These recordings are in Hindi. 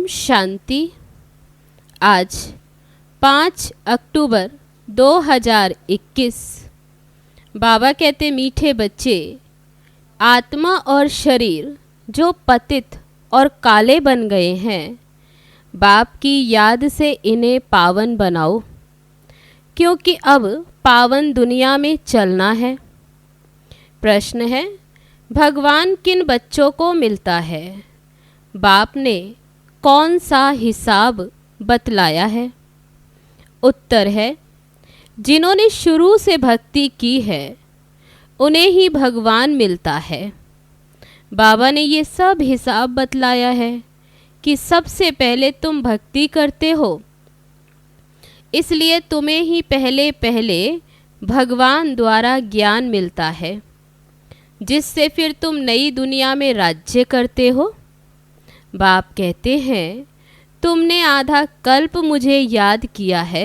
ओम शांति। आज 5 अक्टूबर 2021। बाबा कहते मीठे बच्चे, आत्मा और शरीर जो पतित और काले बन गए हैं, बाप की याद से इन्हें पावन बनाओ, क्योंकि अब पावन दुनिया में चलना है। प्रश्न है, भगवान किन बच्चों को मिलता है? बाप ने कौन सा हिसाब बतलाया है? उत्तर है, जिन्होंने शुरू से भक्ति की है उन्हें ही भगवान मिलता है। बाबा ने ये सब हिसाब बतलाया है कि सबसे पहले तुम भक्ति करते हो, इसलिए तुम्हें ही पहले पहले भगवान द्वारा ज्ञान मिलता है, जिससे फिर तुम नई दुनिया में राज्य करते हो। बाप कहते हैं, तुमने आधा कल्प मुझे याद किया है,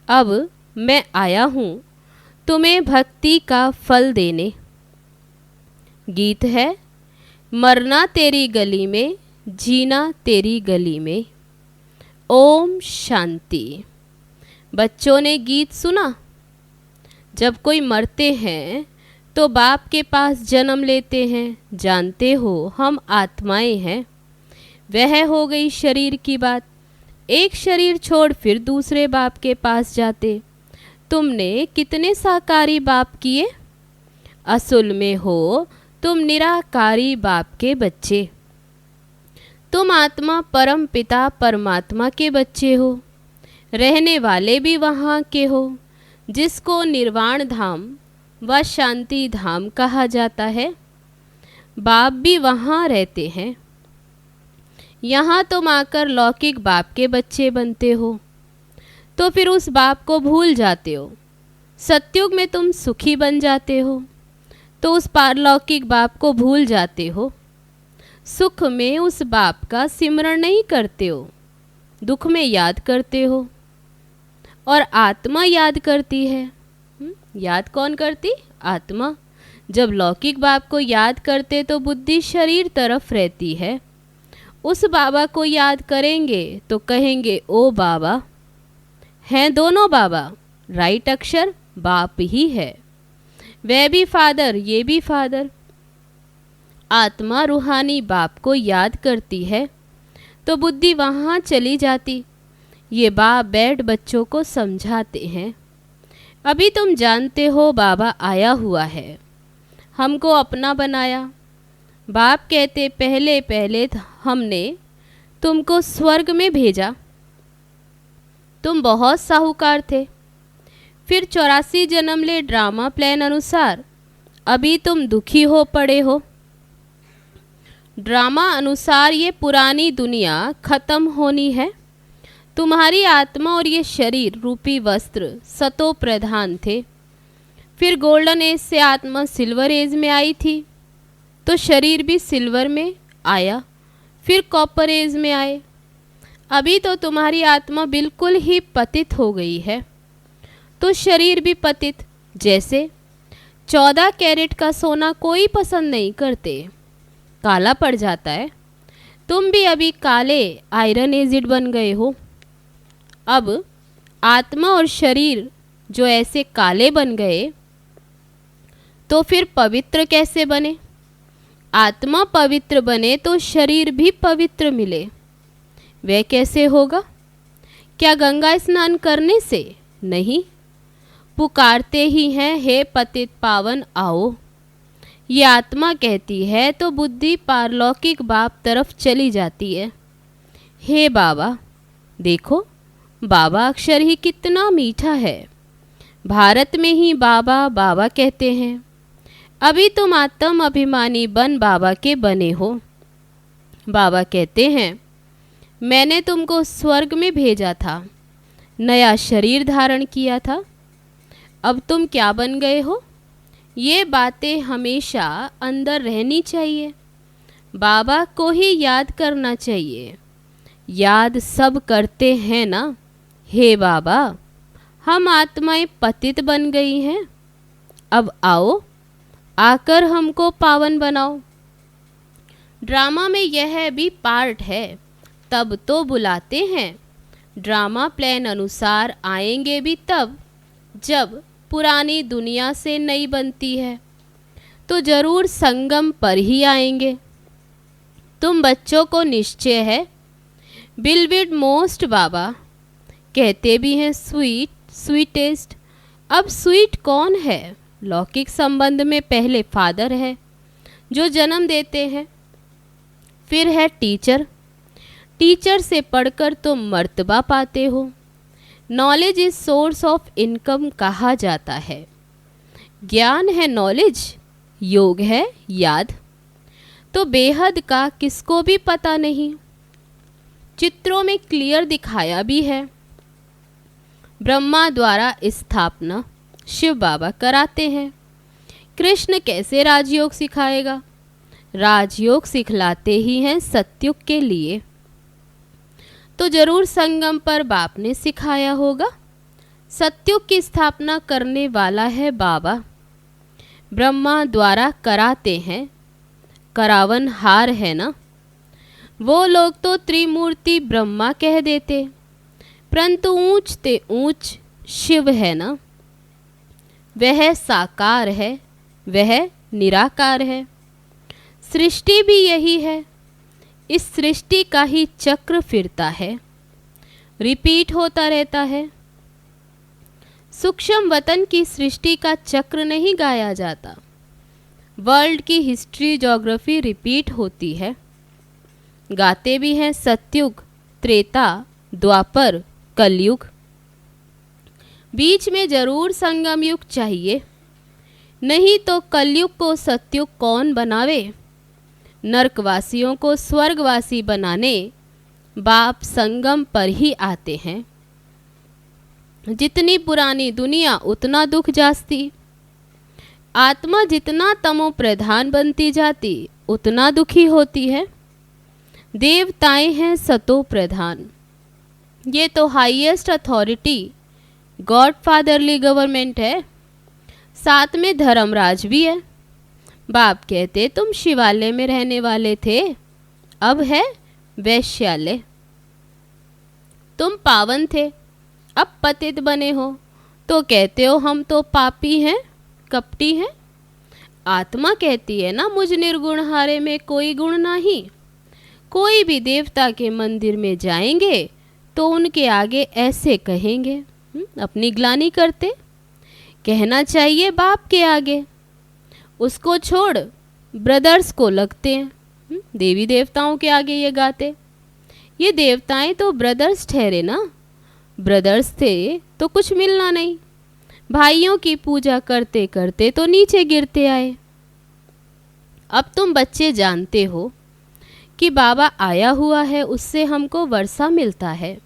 अब मैं आया हूँ तुम्हें भक्ति का फल देने। गीत है, मरना तेरी गली में, जीना तेरी गली में। ओम शांति। बच्चों ने गीत सुना? जब कोई मरते हैं तो बाप के पास जन्म लेते हैं। जानते हो, हम आत्माएं हैं। वह हो गई शरीर की बात। एक शरीर छोड़ फिर दूसरे बाप के पास जाते। तुमने कितने साकारी बाप किए? असल में हो तुम निराकारी बाप के बच्चे। तुम आत्मा परम पिता परमात्मा के बच्चे हो। रहने वाले भी वहाँ के हो, जिसको निर्वाण धाम व शांति धाम कहा जाता है। बाप भी वहाँ रहते हैं। यहाँ तुम आकर लौकिक बाप के बच्चे बनते हो, तो फिर उस बाप को भूल जाते हो। सतयुग में तुम सुखी बन जाते हो, तो उस पारलौकिक बाप को भूल जाते हो। सुख में उस बाप का सिमरण नहीं करते हो, दुख में याद करते हो। और आत्मा याद करती है। याद कौन करती? आत्मा। जब लौकिक बाप को याद करते तो बुद्धि शरीर तरफ रहती है। उस बाबा को याद करेंगे तो कहेंगे, ओ बाबा। हैं दोनों बाबा, राइट अक्षर बाप ही है। वह भी फादर, ये भी फादर। आत्मा रूहानी बाप को याद करती है तो बुद्धि वहाँ चली जाती। ये बाप बैठ बच्चों को समझाते हैं। अभी तुम जानते हो बाबा आया हुआ है, हमको अपना बनाया। बाप कहते, पहले पहले हमने तुमको स्वर्ग में भेजा। तुम बहुत साहूकार थे। फिर 84 जन्म ले ड्रामा प्लान अनुसार अभी तुम दुखी हो पड़े हो। ड्रामा अनुसार ये पुरानी दुनिया खत्म होनी है। तुम्हारी आत्मा और ये शरीर रूपी वस्त्र सतो प्रधान थे। फिर गोल्डन एज से आत्मा सिल्वर एज में आई थी, तो शरीर भी सिल्वर में आया। फिर कॉपर एज में आए। अभी तो तुम्हारी आत्मा बिल्कुल ही पतित हो गई है, तो शरीर भी पतित। जैसे 14 कैरेट का सोना कोई पसंद नहीं करते, काला पड़ जाता है। तुम भी अभी काले आयरन एजिड बन गए हो। अब आत्मा और शरीर जो ऐसे काले बन गए, तो फिर पवित्र कैसे बने? आत्मा पवित्र बने तो शरीर भी पवित्र मिले। वह कैसे होगा? क्या गंगा स्नान करने से? नहीं। पुकारते ही हैं, हे पतित पावन आओ। ये आत्मा कहती है तो बुद्धि पारलौकिक बाप तरफ चली जाती है। हे बाबा, देखो बाबा अक्षर ही कितना मीठा है। भारत में ही बाबा बाबा कहते हैं। अभी तुम आत्म अभिमानी बन बाबा के बने हो। बाबा कहते हैं, मैंने तुमको स्वर्ग में भेजा था, नया शरीर धारण किया था। अब तुम क्या बन गए हो? ये बातें हमेशा अंदर रहनी चाहिए। बाबा को ही याद करना चाहिए। याद सब करते हैं ना। हे बाबा, हम आत्माएं पतित बन गई हैं, अब आओ आकर हमको पावन बनाओ। ड्रामा में यह भी पार्ट है। तब तो बुलाते हैं, ड्रामा प्लान अनुसार आएंगे भी तब जब पुरानी दुनिया से नई बनती है, तो ज़रूर संगम पर ही आएंगे। तुम बच्चों को निश्चय है, बिलविड मोस्ट बाबा कहते भी हैं स्वीट, स्वीटेस्ट। अब स्वीट कौन है? लौकिक संबंध में पहले फादर है जो जन्म देते हैं, फिर है टीचर। टीचर से पढ़कर तुम मर्तबा पाते हो। Knowledge is source of income कहा जाता है। ज्ञान है नॉलेज, योग है याद। तो बेहद का किसको भी पता नहीं। चित्रों में क्लियर दिखाया भी है। ब्रह्मा द्वारा स्थापना शिव बाबा कराते हैं। कृष्ण कैसे राजयोग सिखाएगा? राजयोग सिखलाते ही हैं सत्युग के लिए। तो जरूर संगम पर बाप ने सिखाया होगा। सत्युग की स्थापना करने वाला है बाबा। ब्रह्मा द्वारा कराते हैं, करावन हार है ना। वो लोग तो त्रिमूर्ति ब्रह्मा कह देते, परंतु ऊंच ते ऊंच शिव है ना। वह साकार है, वह निराकार है। सृष्टि भी यही है। इस सृष्टि का ही चक्र फिरता है, रिपीट होता रहता है। सूक्ष्म वतन की सृष्टि का चक्र नहीं गाया जाता। वर्ल्ड की हिस्ट्री, ज्योग्राफी रिपीट होती है। गाते भी हैं सत्युग, त्रेता, द्वापर, कलयुग। बीच में जरूर संगम युग चाहिए, नहीं तो कलयुग को सत्युग कौन बनावे। नरकवासियों को स्वर्गवासी बनाने बाप संगम पर ही आते हैं। जितनी पुरानी दुनिया उतना दुख जास्ती। आत्मा जितना तमो प्रधान बनती जाती उतना दुखी होती है। देवताएं हैं सतो प्रधान। ये तो highest authority, God fatherly government है। साथ में धर्मराज भी है। बाप कहते तुम शिवालय में रहने वाले थे, अब है वैश्यालय। तुम पावन थे, अब पतित बने हो, तो कहते हो हम तो पापी हैं, कपटी हैं। आत्मा कहती है ना, मुझ निर्गुण हारे में कोई गुण नहीं। कोई भी देवता के मंदिर में जाएंगे तो उनके आगे ऐसे कहेंगे, अपनी ग्लानि करते। कहना चाहिए बाप के आगे। उसको छोड़ ब्रदर्स को लगते हैं, देवी देवताओं के आगे ये गाते। ये देवताएं तो ब्रदर्स ठहरे ना। ब्रदर्स थे तो कुछ मिलना नहीं। भाइयों की पूजा करते करते तो नीचे गिरते आए। अब तुम बच्चे जानते हो कि बाबा आया हुआ है, उससे हमको वर्षा मिलता है।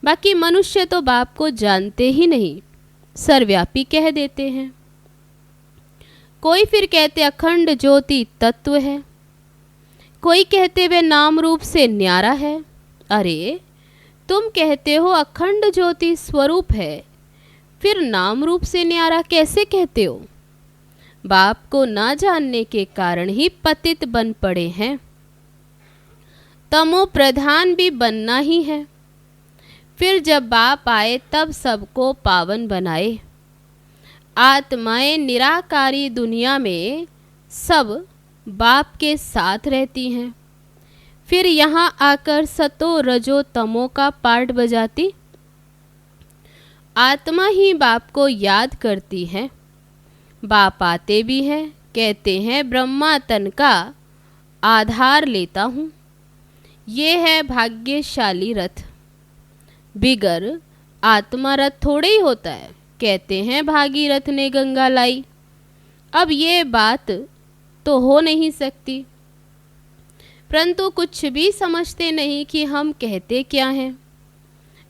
बाकी मनुष्य तो बाप को जानते ही नहीं, सर्वव्यापी कह देते हैं। कोई फिर कहते अखंड ज्योति तत्व है, कोई कहते वे नाम रूप से न्यारा है। अरे तुम कहते हो अखंड ज्योति स्वरूप है, फिर नाम रूप से न्यारा कैसे कहते हो? बाप को ना जानने के कारण ही पतित बन पड़े हैं। तमो प्रधान भी बनना ही है। फिर जब बाप आए तब सबको पावन बनाए। आत्माएं निराकारी दुनिया में सब बाप के साथ रहती हैं। फिर यहाँ आकर सतो रजो तमो का पार्ट बजाती। आत्मा ही बाप को याद करती है। बाप आते भी हैं, कहते हैं ब्रह्मा तन का आधार लेता हूँ। ये है भाग्यशाली रथ। बिगर आत्मा रथ थोड़े ही होता है। कहते हैं भागीरथ ने गंगा लाई। अब ये बात तो हो नहीं सकती, परंतु कुछ भी समझते नहीं कि हम कहते क्या हैं।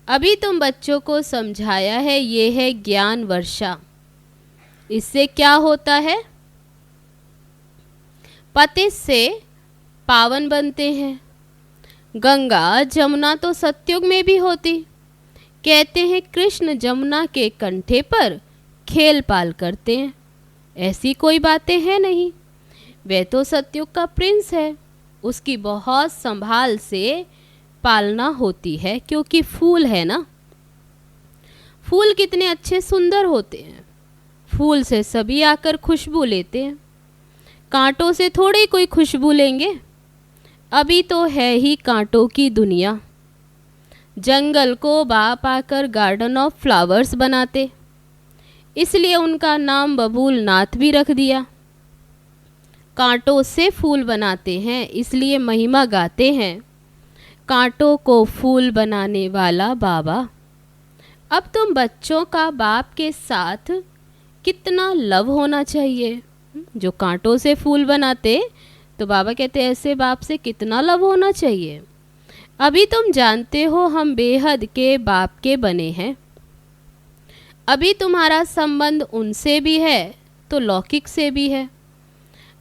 अभी तुम बच्चों को समझाया है, ये है ज्ञान वर्षा। इससे क्या होता है? पतित से पावन बनते हैं। गंगा जमुना तो सत्युग में भी होती। कहते हैं कृष्ण जमुना के कंठे पर खेल पाल करते हैं। ऐसी कोई बातें हैं नहीं। वह तो सत्युग का प्रिंस है। उसकी बहुत संभाल से पालना होती है, क्योंकि फूल है ना। फूल कितने अच्छे सुंदर होते हैं। फूल से सभी आकर खुशबू लेते हैं। कांटों से थोड़ी कोई खुशबू लेंगे। अभी तो है ही कांटों की दुनिया। जंगल को बाप आकर गार्डन ऑफ फ्लावर्स बनाते, इसलिए उनका नाम बबूल नाथ भी रख दिया। कांटों से फूल बनाते हैं, इसलिए महिमा गाते हैं कांटों को फूल बनाने वाला बाबा। अब तुम बच्चों का बाप के साथ कितना लव होना चाहिए। जो कांटों से फूल बनाते, तो बाबा कहते ऐसे बाप से कितना लव होना चाहिए। अभी तुम जानते हो हम बेहद के बाप के बने हैं। अभी तुम्हारा संबंध उनसे भी है तो लौकिक से भी है।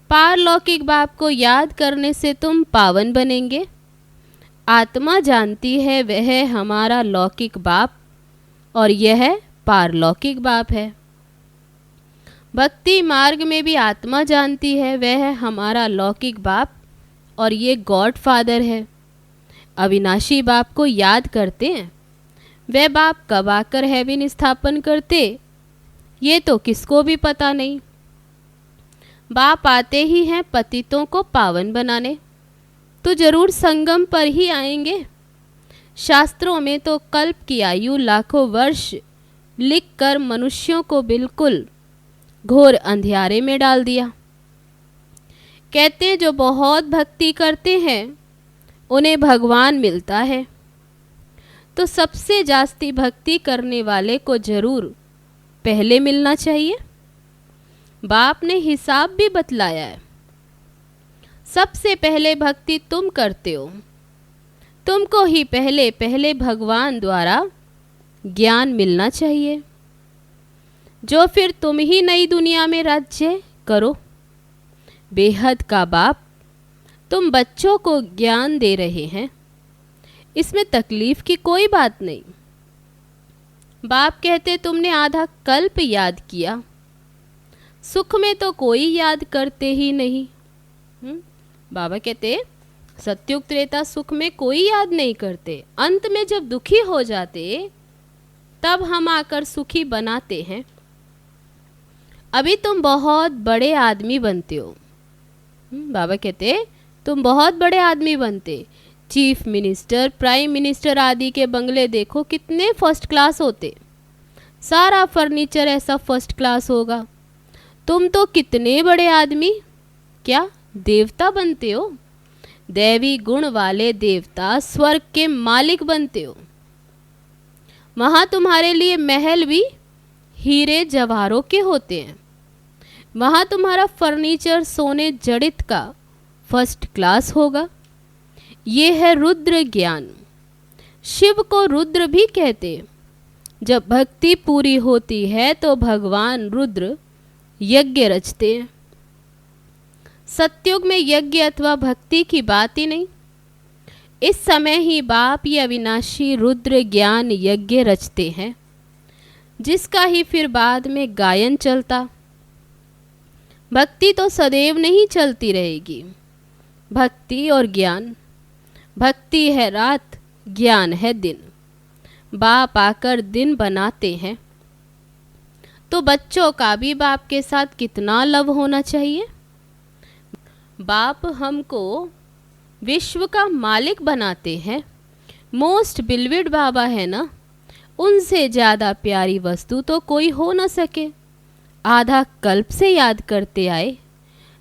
पारलौकिक बाप को याद करने से तुम पावन बनेंगे। आत्मा जानती है वह हमारा लौकिक बाप और यह पारलौकिक बाप है। भक्ति मार्ग में भी आत्मा जानती है वह हमारा लौकिक बाप और ये गॉड फादर है। अविनाशी बाप को याद करते हैं। वह बाप कब आकर हेवन स्थापन करते, ये तो किसको भी पता नहीं। बाप आते ही हैं पतितों को पावन बनाने, तो जरूर संगम पर ही आएंगे। शास्त्रों में तो कल्प की आयु लाखों वर्ष लिखकर मनुष्यों को बिल्कुल घोर अंधियारे में डाल दिया। कहते हैं जो बहुत भक्ति करते हैं उन्हें भगवान मिलता है। तो सबसे जास्ती भक्ति करने वाले को जरूर पहले मिलना चाहिए। बाप ने हिसाब भी बतलाया है। सबसे पहले भक्ति तुम करते हो। तुमको ही पहले पहले भगवान द्वारा ज्ञान मिलना चाहिए, जो फिर तुम ही नई दुनिया में राज्य करो। बेहद का बाप तुम बच्चों को ज्ञान दे रहे हैं, इसमें तकलीफ की कोई बात नहीं। बाप कहते तुमने आधा कल्प याद किया, सुख में तो कोई याद करते ही नहीं। बाबा कहते सत्युग त्रेता सुख में कोई याद नहीं करते। अंत में जब दुखी हो जाते तब हम आकर सुखी बनाते हैं। अभी तुम बहुत बड़े आदमी बनते हो। बाबा कहते तुम बहुत बड़े आदमी बनते। चीफ मिनिस्टर, प्राइम मिनिस्टर आदि के बंगले देखो कितने फर्स्ट क्लास होते। सारा फर्नीचर ऐसा फर्स्ट क्लास होगा। तुम तो कितने बड़े आदमी, क्या देवता बनते हो। दैवी गुण वाले देवता, स्वर्ग के मालिक बनते हो। वहाँ तुम्हारे लिए महल भी हीरे जवाहरों के होते हैं। वहाँ तुम्हारा फर्नीचर सोने जड़ित का फर्स्ट क्लास होगा। ये है रुद्र ज्ञान। शिव को रुद्र भी कहते। जब भक्ति पूरी होती है तो भगवान रुद्र यज्ञ रचते हैं। सतयुग में यज्ञ अथवा भक्ति की बात ही नहीं। इस समय ही बाप ये अविनाशी रुद्र ज्ञान यज्ञ रचते हैं, जिसका ही फिर बाद में गायन चलता। भक्ति तो सदैव नहीं चलती रहेगी। भक्ति और ज्ञान, भक्ति है रात, ज्ञान है दिन। बाप आकर दिन बनाते हैं। तो बच्चों का भी बाप के साथ कितना लव होना चाहिए। बाप हमको विश्व का मालिक बनाते हैं। मोस्ट बिलविड बाबा है ना, उनसे ज़्यादा प्यारी वस्तु तो कोई हो न सके। आधा कल्प से याद करते आए,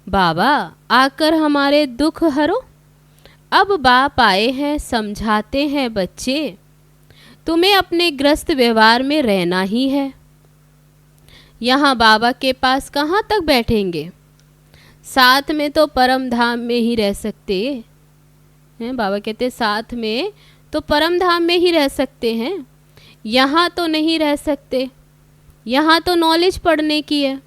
बाबा आकर हमारे दुख हरो। अब बाप आए हैं, समझाते हैं बच्चे, तुम्हें अपने ग्रस्त व्यवहार में रहना ही है। यहाँ बाबा के पास कहाँ तक बैठेंगे। साथ में तो परम धाम में ही रह सकते हैं। बाबा कहते साथ में तो परम धाम में ही रह सकते हैं, यहाँ तो नहीं रह सकते। यहाँ तो नॉलेज पढ़ने की है।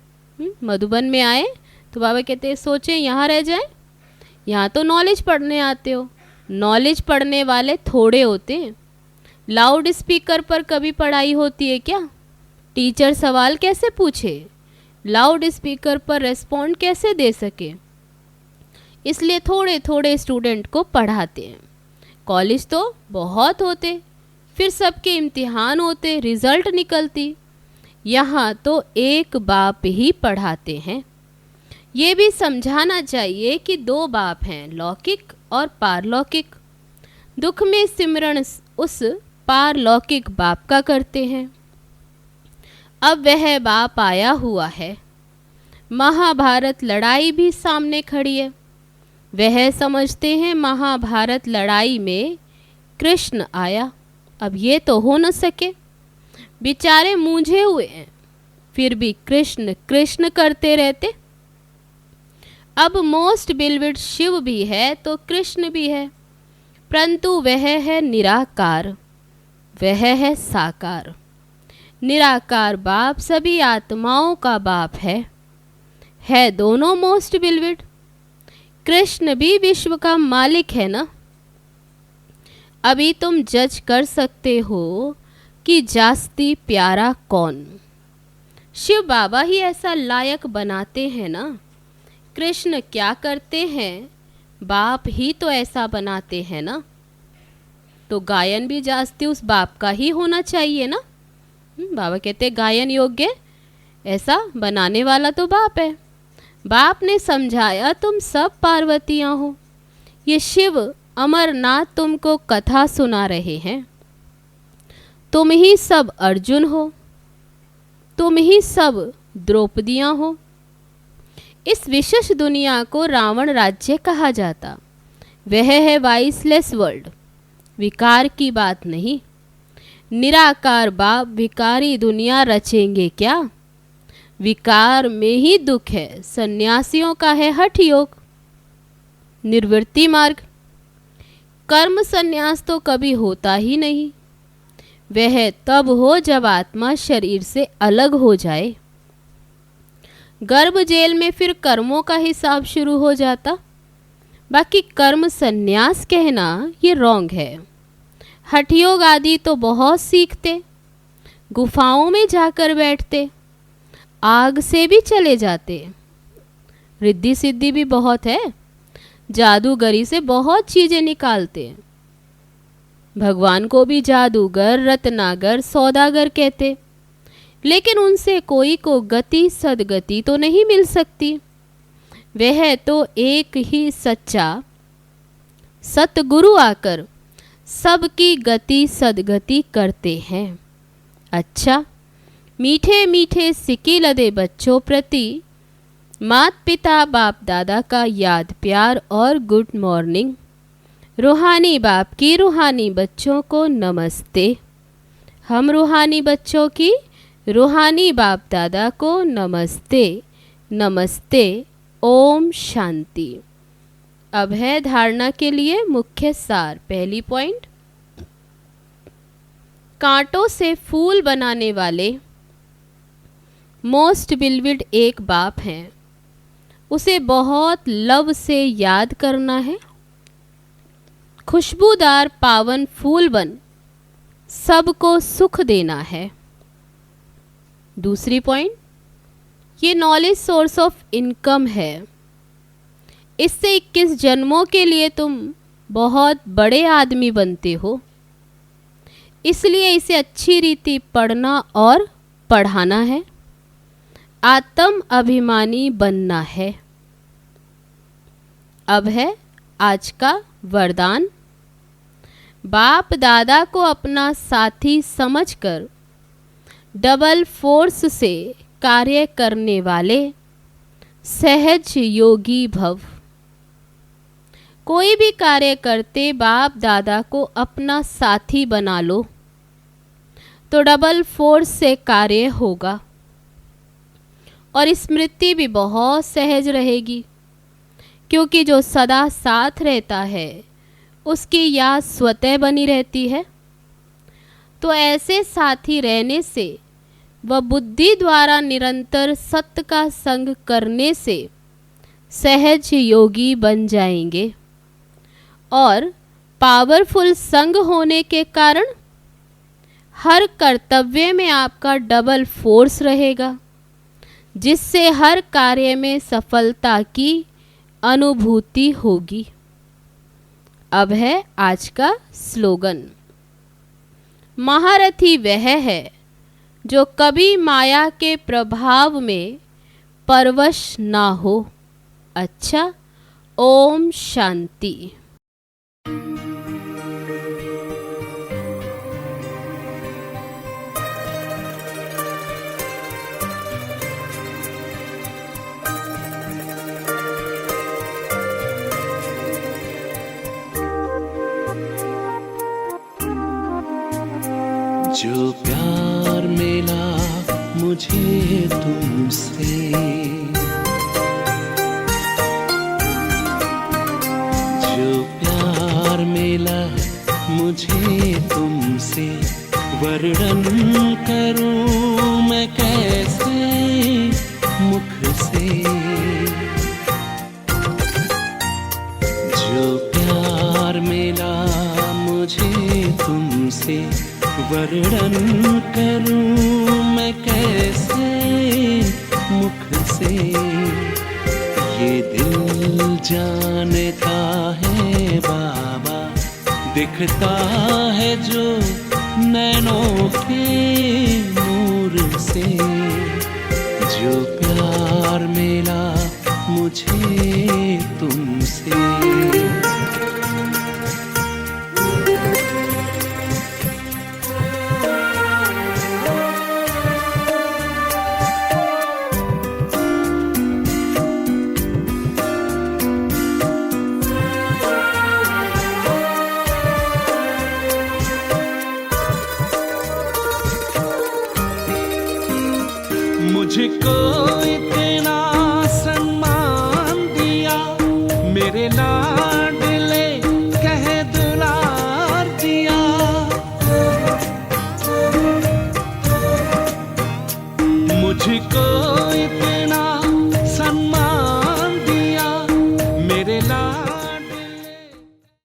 मधुबन में आए तो बाबा कहते सोचें यहाँ रह जाएं। यहाँ तो नॉलेज पढ़ने आते हो। नॉलेज पढ़ने वाले थोड़े होते हैं। लाउड स्पीकर पर कभी पढ़ाई होती है क्या। टीचर सवाल कैसे पूछे, लाउड स्पीकर पर रेस्पॉन्ड कैसे दे सके। इसलिए थोड़े थोड़े स्टूडेंट को पढ़ाते हैं। कॉलेज तो बहुत होते, फिर सबके इम्तिहान होते, रिजल्ट निकलती। यहाँ तो एक बाप ही पढ़ाते हैं। ये भी समझाना चाहिए कि दो बाप हैं, लौकिक और पारलौकिक। दुख में सिमरण उस पारलौकिक बाप का करते हैं। अब वह बाप आया हुआ है। महाभारत लड़ाई भी सामने खड़ी है। वह समझते हैं महाभारत लड़ाई में कृष्ण आया। अब ये तो हो न सके, बेचारे मूंझे हुए हैं, फिर भी कृष्ण कृष्ण करते रहते। अब मोस्ट बिलविड शिव भी है तो कृष्ण भी है, परंतु वह है निराकार, वह है साकार। निराकार बाप सभी आत्माओं का बाप है दोनों मोस्ट बिलविड। कृष्ण भी विश्व का मालिक है ना। अभी तुम जज कर सकते हो कि जास्ती प्यारा कौन। शिव बाबा ही ऐसा लायक बनाते हैं ना। कृष्ण क्या करते हैं, बाप ही तो ऐसा बनाते हैं ना। तो गायन भी जास्ती उस बाप का ही होना चाहिए ना। बाबा कहते गायन योग्य ऐसा बनाने वाला तो बाप है। बाप ने समझाया तुम सब पार्वतियाँ हो। ये शिव अमरनाथ तुमको कथा सुना रहे हैं। तुम ही सब अर्जुन हो, तुम ही सब द्रौपदियाँ हो। इस विशेष दुनिया को रावण राज्य कहा जाता। वह है वाइसलेस वर्ल्ड, विकार की बात नहीं। निराकार बाप विकारी दुनिया रचेंगे क्या। विकार में ही दुख है। सन्यासियों का है हठ योग, निर्वृत्ति मार्ग। कर्म सन्यास तो कभी होता ही नहीं। वह तब हो जब आत्मा शरीर से अलग हो जाए। गर्भ जेल में फिर कर्मों का हिसाब शुरू हो जाता। बाकी कर्म सन्यास कहना ये रॉन्ग है। हठयोग आदि तो बहुत सीखते, गुफाओं में जाकर बैठते, आग से भी चले जाते। रिद्धि सिद्धि भी बहुत है, जादूगरी से बहुत चीजें निकालते हैं। भगवान को भी जादूगर, रत्नागर, सौदागर कहते, लेकिन उनसे कोई को गति सदगति तो नहीं मिल सकती। वह तो एक ही सच्चा सतगुरु आकर सबकी गति सदगति करते हैं। अच्छा, मीठे मीठे सिक्के लदे बच्चों प्रति माता पिता बाप दादा का याद प्यार और गुड मॉर्निंग। रूहानी बाप की रूहानी बच्चों को नमस्ते। हम रूहानी बच्चों की रूहानी बाप दादा को नमस्ते नमस्ते। ओम शांति। अब है धारणा के लिए मुख्य सार। पहली पॉइंट, कांटों से फूल बनाने वाले मोस्ट बिलविड एक बाप हैं। उसे बहुत लव से याद करना है। खुशबूदार पावन फूल बन सबको सुख देना है। दूसरी पॉइंट, ये नॉलेज सोर्स ऑफ इनकम है। इससे 21 जन्मों के लिए तुम बहुत बड़े आदमी बनते हो, इसलिए इसे अच्छी रीति पढ़ना और पढ़ाना है। आत्म अभिमानी बनना है। अब है आज का वरदान। बाप दादा को अपना साथी समझकर डबल फोर्स से कार्य करने वाले सहज योगी भव। कोई भी कार्य करते बाप दादा को अपना साथी बना लो तो डबल फोर्स से कार्य होगा और स्मृति भी बहुत सहज रहेगी, क्योंकि जो सदा साथ रहता है उसकी याद स्वतः बनी रहती है। तो ऐसे साथी रहने से व बुद्धि द्वारा निरंतर सत्य का संग करने से सहज योगी बन जाएंगे और पावरफुल संग होने के कारण हर कर्तव्य में आपका डबल फोर्स रहेगा, जिससे हर कार्य में सफलता की अनुभूति होगी। अब है आज का स्लोगन। महारथी वह है जो कभी माया के प्रभाव में परवश ना हो। अच्छा, ओम शांति। जो प्यार मिला मुझे तुमसे, जो प्यार मिला मुझे तुमसे, वर्णन करूं मैं कैसे मुख से। जो प्यार मिला मुझे तुमसे, वर्णन करूं मैं कैसे मुख से। ये दिल जानता है बाबा, दिखता है जो नैनों के नूर से। जो प्यार मिला मुझे तुमसे, मुझको इतना सम्मान दिया, मेरे लाडले कह दुलार दिया। मुझको